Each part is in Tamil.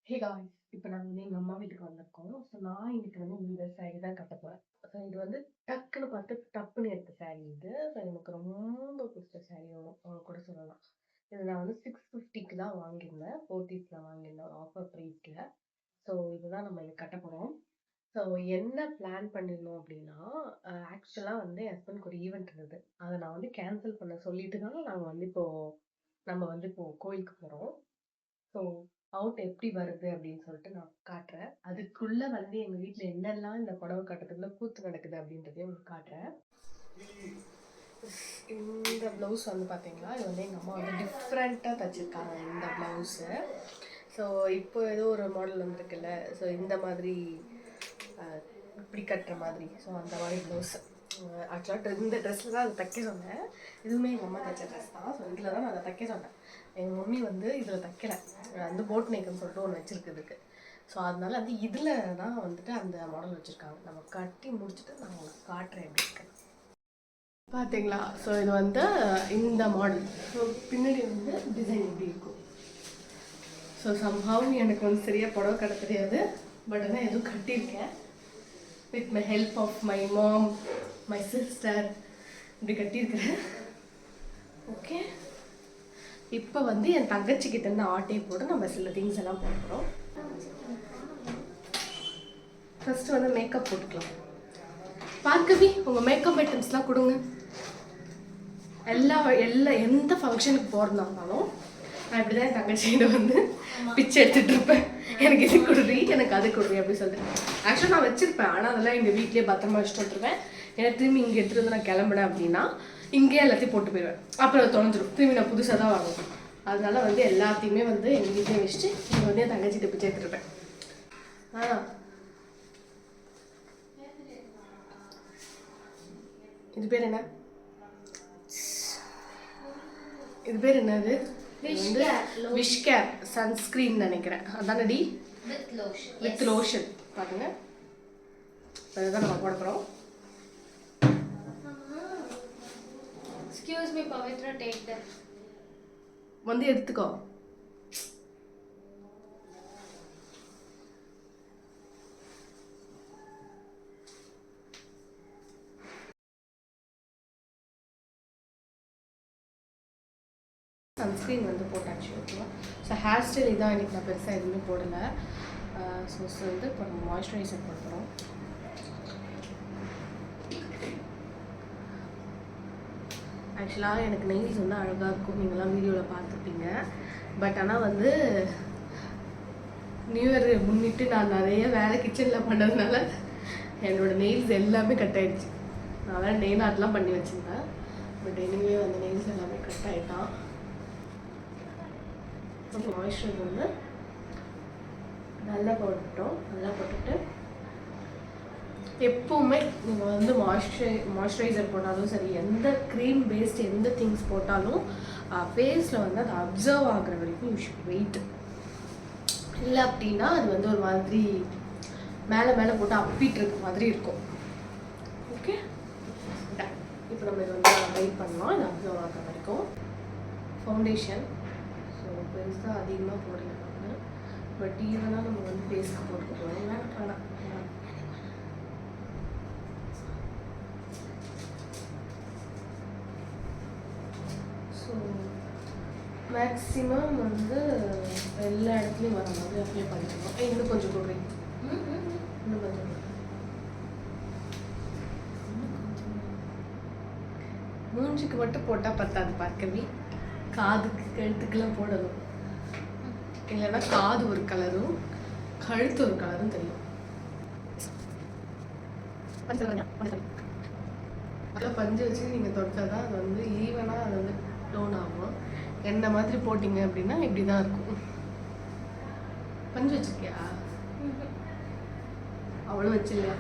ஹே காய்ஸ், இப்போ நாங்கள் வந்து எங்கள் அம்மா வீட்டுக்கு வந்திருக்கோம். ஸோ நான் இன்னைக்கு வந்து இந்த saree தான் கட்ட போகிறேன். ஸோ இது வந்து டக்குன்னு பார்த்து டப்புன்னு எடுத்த saree இது. ஸோ எனக்கு ரொம்ப பிடிச்ச saree கூட சொல்லலாம். இது நான் வந்து 650க்கு தான் வாங்கியிருந்தேன். போத்தீஸில் வாங்கியிருந்தேன் ஆஃபர் ப்ரைஸில். ஸோ இதுதான் நம்ம இங்கே கட்ட போகிறோம். ஸோ என்ன பிளான் பண்ணியிருந்தோம் அப்படின்னா, ஆக்சுவலாக வந்து என் ஹஸ்பண்டுக்கு ஒரு ஈவெண்ட் இருந்தது. அதை நான் வந்து கேன்சல் பண்ண சொல்லிட்டு தான் நாங்கள் வந்து நம்ம வந்து கோயிலுக்கு போகிறோம். ஸோ அவுட் எப்படி வருது அப்படின்னு சொல்லிட்டு நான் காட்டுறேன். அதுக்குள்ள வந்து எங்க வீட்ல என்னெல்லாம் இந்த புடவை கட்டுறதுக்குள்ள கூத்து நடக்குது அப்படின்றதையும் உங்களுக்கு காட்டுறேன். இந்த ப்ளவுஸ் வந்து பார்த்தீங்களா, இது வந்து எங்கள் அம்மா வந்து டிஃப்ரெண்ட்டாக தைச்சிருக்காங்க இந்த ப்ளவுஸு. ஸோ இப்போ ஏதோ ஒரு மாடல் வந்துருக்குல்ல, ஸோ இந்த மாதிரி இப்படி கட்டுற மாதிரி, ஸோ அந்த மாதிரி ப்ளவுஸ். ஆக்சுவலாக இந்த ட்ரெஸ்ஸில் தான் அதை தைக்க சொன்னேன். இதுவுமே எங்கள் அம்மா தைச்ச ட்ரெஸ் தான். ஸோ இதில் தான் நான் அதை தைக்க சொன்னேன். எங்கள் மம்மி வந்து இதில் தைக்கலை, வந்து போட் நெக்குன்னு சொல்லிட்டு ஒன்று வச்சுருக்குதுக்கு. ஸோ அதனால வந்து இதில் தான் வந்துட்டு அந்த மாடல் வச்சுருக்காங்க. நம்ம கட்டி முடிச்சுட்டு நான் உங்களுக்கு காட்டுறேன் எப்படி இருக்கு பார்த்தீங்களா. ஸோ இது வந்து இந்த மாடல். ஸோ பின்னாடி வந்து டிசைன் எப்படி இருக்கும். ஸோ சம்ஹவ் எனக்கு வந்து சரியாக புடவை கட்ட தெரியாது, பட் ஆனால் எதுவும் கட்டியிருக்கேன் with my help of my mom, my sister, இப்படி கட்டியிருக்கிறேன். ஓகே, இப்போ வந்து என் தங்கச்சிக்கிட்ட இருந்து ஆட்டையை போட்டு நம்ம சில திங்ஸ் எல்லாம் போட்டுக்கிறோம். ஃபர்ஸ்ட் வந்து மேக்கப் போட்டுக்கலாம். பார்க்கவி உங்கள் மேக்கப் ஐட்டம்ஸ்லாம் கொடுங்க. எந்த ஃபங்க்ஷனுக்கு போகிறதாலும் நான் இப்படி தான் என் தங்கச்சிகிட்ட வந்து பிச்சை எடுத்துகிட்டு இருப்பேன். எனக்கு இது கொடுறி, எனக்கு அது கொடுறி அப்படின்னு சொல்லிட்டு. ஆக்சுவலாக நான் வச்சுருப்பேன், ஆனால் அதெல்லாம் எங்கள் வீட்லேயே பத்திரமா வச்சுட்டு வந்துருவேன். ஏன்னா திரும்பி இங்கே எடுத்துகிட்டு வந்து நான் கிளம்புனேன் அப்படின்னா இங்கேயே எல்லாத்தையும் போட்டு போயிடுவேன். அப்புறம் தொலைஞ்சிடும், திரும்பி நான் புதுசாக தான் வாங்கணும். அதனால வந்து எல்லாத்தையுமே வந்து எங்கள் வீட்லேயே வச்சுட்டு இங்கே வந்து என் தங்கச்சிகிட்ட பிச்சை எடுத்துருப்பேன். இது பேர் என்ன? இது பேர் என்னது? வந்து விஷ் கேர் சன்ஸ்கிரீன் நினைக்கிறேன். அதானடி, வித் லோஷன். பாருங்க, அதுதான் நம்ம போட போகிறோம். Excuse me, Pavitra, take that. வந்து எடுத்துக்கோ. சன்ஸ்க்ரீன் வந்து போட்டாச்சு. ஓகேவா. ஸோ ஹேர் ஸ்டைல் இதான். இன்றைக்கி நான் பெருசாக எதுவுமே போடலை. ஸோ வந்து இப்போ நம்ம மாய்ஸ்சரைசர் போட போகிறோம். ஆக்சுவலாக எனக்கு நெய்ஸ் வந்து அழகாக இருக்கும், நீங்களாம் வீடியோவில் பார்த்துருப்பீங்க. பட் ஆனால் வந்து நியூ இயர் முன்னிட்டு நான் நிறைய வேலை கிச்சனில் பண்ணதுனால என்னோடய நெயில்ஸ் எல்லாமே கட் ஆகிடுச்சு. நான் வேறு நெயில் ஆர்ட்லாம் பண்ணி வச்சுருந்தேன், பட் எனிவே வந்து நெயில்ஸ் எல்லாமே கட் ஆகிட்டான். மாய்ஸ்சரைசர் வந்து நல்லா போட்டுட்டோம். நல்லா போட்டுட்டு எப்போவுமே நீங்கள் வந்து மாய்ஸ்சரைசர் போட்டாலும் சரி, எந்த க்ரீம் பேஸ்ட் எந்த திங்ஸ் போட்டாலும் ஃபேஸில் வந்து அது அப்சர்வ் ஆகிற வரைக்கும் யூ ஷுட் வெயிட். இல்லை அப்படின்னா அது வந்து ஒரு மாதிரி மேலே மேலே போட்டு அப்பிட்டு இருக்க மாதிரி இருக்கும். ஓகே, இப்போ நம்ம இதை வந்து வெயிட் பண்ணலாம் இது அப்சர்வ் ஆகிற வரைக்கும். ஃபவுண்டேஷன் ஸோ பெருசாக அதிகமாக போடல நம்ம, பட் ஈவனாக நம்ம வந்து ஃபேஸ்க்கு போட்டு போகிறோம். வேணாம். ஸோ மேக்ஸிமம் வந்து எல்லா இடத்துலையும் வர மாதிரி அப்ளை பண்ணிக்கணும். இன்னும் கொஞ்சம் கொடுறீங்க, இன்னும் கொஞ்சம் மூஞ்சிக்கு மட்டும் போட்டால் பத்தாது பார்க்கவி, காதுக்கு கழுத்துக்கெல்லாம் போடணும். இல்லைன்னா காது ஒரு கலரும் கழுத்து ஒரு கலரும் தெரியும். அதில் பஞ்சு வச்சு நீங்கள் தொட்டால் தான் அது வந்து ஈவனாக அது வந்து டோன் ஆகும். என்ன மாதிரி போட்டிங்க அப்படின்னா இப்படி தான் இருக்கும். பஞ்சு வச்சிருக்கியா? அவ்வளோ வச்சில்லையா?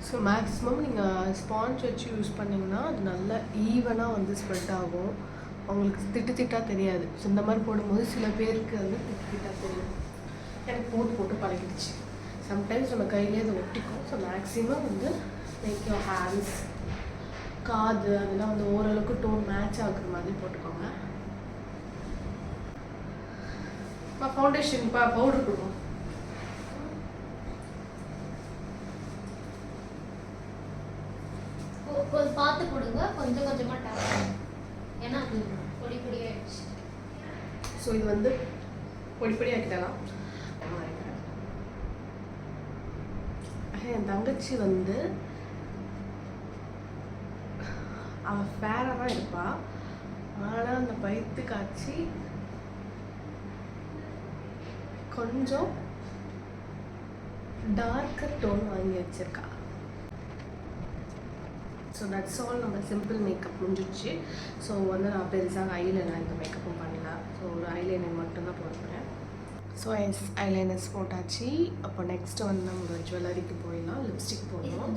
ஸோ மேக்ஸிமம் நீங்கள் ஸ்பாஞ்ச் வச்சு யூஸ் பண்ணிங்கன்னா அது நல்லா ஈவனாக வந்து ஸ்ப்ரெட் ஆகும். உங்களுக்கு திட்டாக தெரியாது. ஸோ இந்த மாதிரி போடும்போது சில பேருக்கு வந்து திட்டாக தெரியும். எனக்கு போட்டு போட்டு பழகிடுச்சு. சம்டைம்ஸ் நம்ம கையிலே அதை ஒட்டிக்கும். ஸோ மேக்ஸிமம் வந்து மேக் யோர் ஹேண்ட்ஸ், காது அதெல்லாம் வந்து ஓரளவுக்கு டோன் மேட்ச் ஆகுற மாதிரி போட்டுக்கோங்க. ஃபவுண்டேஷன் பவுடர் கொடுக்கும். பார்த்து போடுங்க, கொஞ்சம் கொஞ்சமாக டேப், ஏன்னா அது பொடி பொடியாகிடுச்சு. ஸோ இது வந்து பொடி பொடி ஆக்கிடலாம். என் தங்கச்சி வந்து அவள் ஃபேராக தான் இருப்பாள். ஆனால் அந்த பைத்து காய்ச்சி கொஞ்சம் டார்க்கர் டோன் வாங்கி வச்சிருக்கா. So that's all. நம்ம சிம்பிள் மேக்கப் முடிஞ்சிடுச்சு. ஸோ வந்து நான் பெருசாக ஐலைனர் இந்த மேக்கப்பும் பண்ணல. ஸோ ஒரு ஐலைனர் மட்டும்தான் போடுறேன். ஸோ ஐலைனர்ஸ் போட்டாச்சு. அப்போ நெக்ஸ்ட்டு வந்து நம்ம ஜுவல்லரிக்கு போயிடலாம். லிப்ஸ்டிக் போடணும்.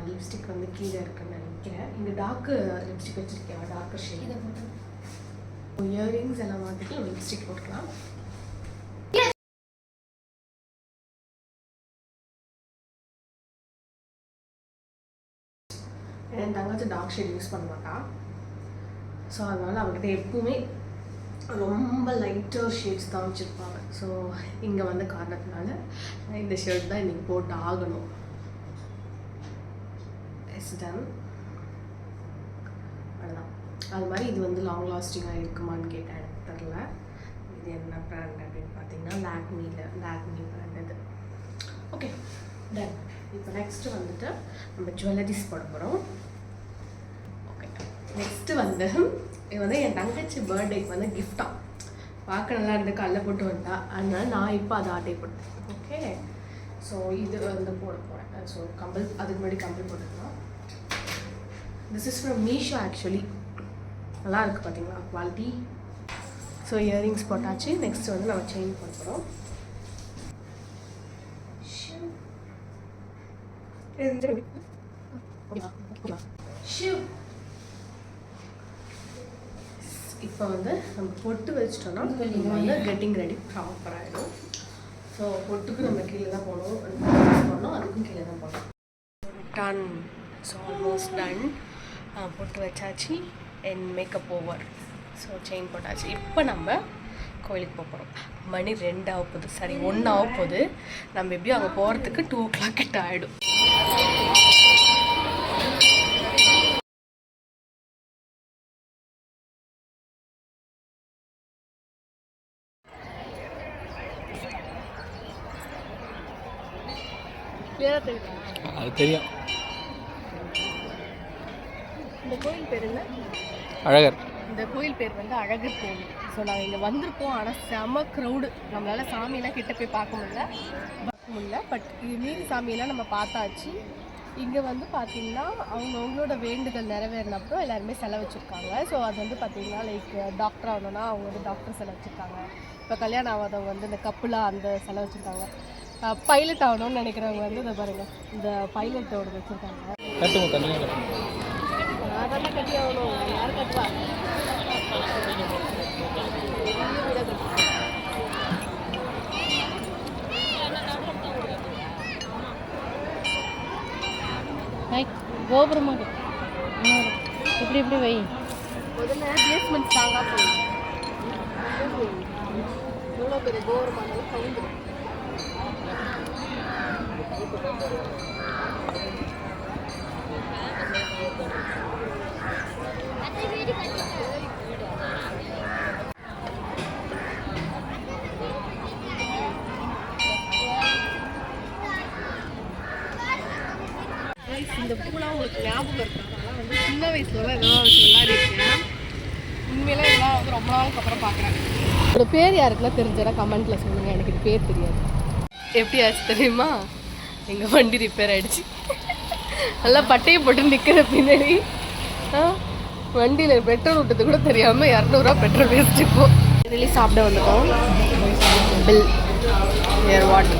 லிப்ஸ்டிக் வந்து கீழே இருக்குன்னு நினைக்கிறேன். இங்கே டார்க்கு லிப்ஸ்டிக் வச்சுருக்கேன், டார்க்கர் ஷேட். இயரிங்ஸ் எல்லாம் மாற்றிட்டு லிப்ஸ்டிக் போட்டுக்கலாம். என் தங்கச்சி டார்க் ஷேட் யூஸ் பண்ண மாட்டான். ஸோ அதனால் அவங்ககிட்ட எப்பவுமே ரொம்ப லைட்டர் ஷேட்ஸ் தான் வச்சுருப்பாங்க. ஸோ இங்கே வந்து காரணத்தினால இந்த ஷர்ட் தான் இன்றைக்கி போட்டு ஆகணும். It's done. அதுதான். அது மாதிரி இது வந்து லாங் லாஸ்டிங்காக இருக்குமான்னு கேட்டேன், எனக்கு தெரில. இது என்ன ப்ராண்ட் அப்படின்னு பார்த்தீங்கன்னா லாக்மி ப்ராண்ட் இது. Okay done. இப்போ நெக்ஸ்ட்டு வந்துட்டு நம்ம ஜுவல்லரிஸ் போட போகிறோம். ஓகே, நெக்ஸ்ட்டு வந்து இது வந்து என் தங்கச்சி பர்த்டேக்கு வந்து கிஃப்டாக பார்க்க நல்லா இருந்து கல்லை போட்டு வந்தா. அதனால நான் இப்போ அதை ஆட்டை போட்டேன். ஓகே, ஸோ இது வந்து போட போகிறேன். ஸோ கம்பல், அதுக்கு முன்னாடி கம்பல் போட்டுக்கலாம். This is from Meesho actually. நல்லா இருக்குது பார்த்தீங்களா குவாலிட்டி. ஸோ இயரிங்ஸ் போட்டாச்சு. நெக்ஸ்ட் வந்து நம்ம செயின் போட போகிறோம். இப்போ வந்து நம்ம பொட்டு வச்சிட்டோம்னா நம்ம வந்து கெட்டிங் ரெடி ப்ராப்பர் ஆகிடும். ஸோ பொட்டுக்கு நம்ம கீழே தான் போடணும், அதுக்கும் கீழே தான் போடணும். டன். So almost done. பொட்டு வச்சாச்சு. என் மேக்கப் ஓவர். ஸோ செயின் போட்டாச்சு. இப்போ நம்ம கோயிலுக்கு போக போகிறோம். மணி 2 ஆக போகுது, சரி 1 ஆக போகுது. நம்ம எப்படியும் அங்கே போகிறதுக்கு 2 o'clock கிட்ட ஆகிடும். அது தெரியும். இந்த கோயில் பேர் என்ன? அழகர். இந்த கோயில் பேர் வந்து அழகர் கோவில். ஸோ நாங்கள் இங்கே வந்திருக்கோம். ஆனால் செம க்ரௌடு. நம்மளால் சாமியெல்லாம் கிட்ட போய் பார்க்க முடியல. பட் இது மீறி சாமியெல்லாம் நம்ம பார்த்தாச்சு. இங்கே வந்து பார்த்திங்கன்னா அவங்களோட வேண்டுதல் நிறைவேறினப்போ எல்லாருமே செலவு வச்சுருக்காங்க. ஸோ அது வந்து பார்த்திங்கன்னா லைக் டாக்டர் ஆகணும்னா அவங்க வந்து டாக்டர் செலவு வச்சுருக்காங்க. இப்போ கல்யாணம் ஆகாதவங்க வந்து இந்த கப்புலாக அந்த செலவு வச்சுருக்காங்க. பைலட் ஆகணும்னு நினைக்கிறவங்க வந்து இதை பாருங்கள், இந்த பைலட்டோட வச்சுருக்காங்க. அதெல்லாம் கட்டி ஆகணும், யாரும் கட்டுவா? கோபுரமாக இப்படி இப்படி வை. முதல்ல பிளேஸ்மெண்ட் ஸ்ட்ராங்காக போகும். இவ்வளோ பெரிய கோபுரமாக கவுந்துடும். இந்த பூலாம் உங்களுக்கு ஞாபகம் இருக்கு. அதெல்லாம் வந்து சின்ன வயசுலலாம் இதெல்லாம் வச்சு விளையாடிருக்கேன். உண்மையிலே இதெல்லாம் வந்து ரொம்ப நாளுக்கு அப்புறம் பார்க்குறேன். இதோட பேர் யாருக்குலாம் தெரிஞ்சா கமெண்ட்டில் சொல்லுங்கள். எனக்கு இது பேர் தெரியாது. எப்படி ஆச்சு தெரியுமா? எங்கள் வண்டி ரிப்பேர் ஆகிடுச்சு. நல்லா பட்டையை போட்டு நிற்கிற பின்னாடி வண்டியில் பெட்ரோல் விட்டது கூட தெரியாமல் 200 ரூபா பெட்ரோல் வேஸ்ட்டு. இப்போ இதிலே சாப்பிட வந்துட்டோம். Bill what